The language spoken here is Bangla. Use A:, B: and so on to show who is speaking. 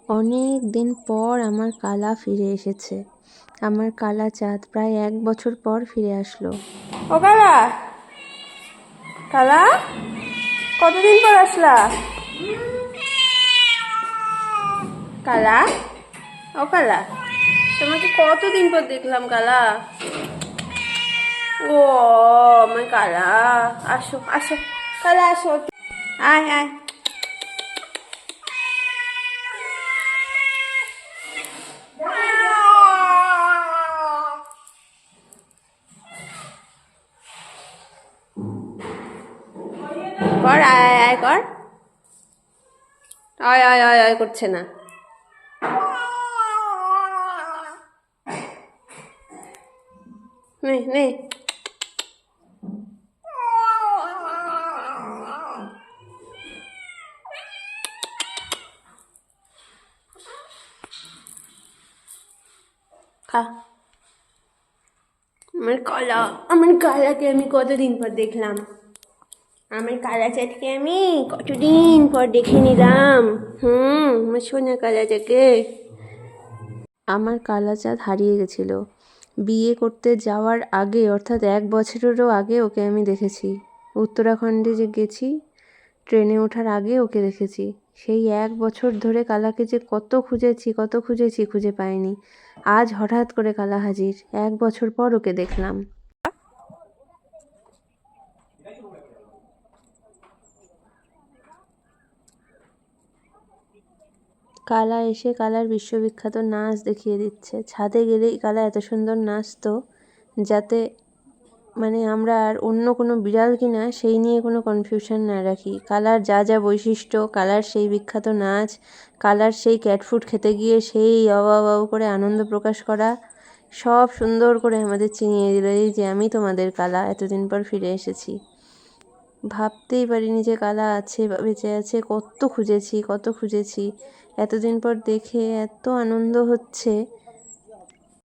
A: অনেক দিন পর আমার কালা ফিরে এসেছে। আমার কালা চাঁদ প্রায় 1 বছর পর ফিরে আসলো।
B: ও কালা, কালা কতদিন পর আসলা? কালা, ও কালা, তোমাকে কতদিন পর দেখলাম কালা। ও আমার কালা, আসো আসো কালা, আসো, আয় আয়। কর, আয় আয় আয় কর, আয় আয় আয় আয় করছে না। নে নে, খা। আমার কালাকে আমি কতদিন পর দেখলাম। আমার কালা চাঁদকে আমি কতদিন পর দেখে নিলাম। আমার সোনা কালাটাকে।
A: আমার কালা চাঁদ হারিয়ে গেছিল। বিয়ে করতে যাওয়ার আগে, অর্থাৎ 1 বছরেরও আগে ওকে আমি দেখেছি। উত্তরাখণ্ডে যে গেছি, ট্রেনে ওঠার আগে ওকে দেখেছি। সেই 1 বছর ধরে কালাকে যে কত খুঁজেছি খুঁজে পাইনি। আজ হঠাৎ করে কালা হাজির, 1 বছর পর ওকে দেখলাম। কালা এসে কালার বিশ্ববিখ্যাত নাচ দেখিয়ে দিচ্ছে। ছাদে গেলেই কালা এত সুন্দর নাচতো, যাতে আমরা আর অন্য কোনো বিড়াল কিনা সেই নিয়ে কোনো কনফিউশন না রাখি। কালার যা যা বৈশিষ্ট্য, কালার সেই বিখ্যাত নাচ, কালার সেই ক্যাট ফুড খেতে গিয়ে সেই অবাও করে আনন্দ প্রকাশ করা, সব সুন্দর করে আমাদের চিনিয়ে দিল এই যে আমি তোমাদের কালা, এতদিন পর ফিরে এসেছি। ভাবতেই পারিনি যে কালা আছে বা বেঁচে আছে। কত খুঁজেছি। এতদিন পর দেখে এত আনন্দ হচ্ছে।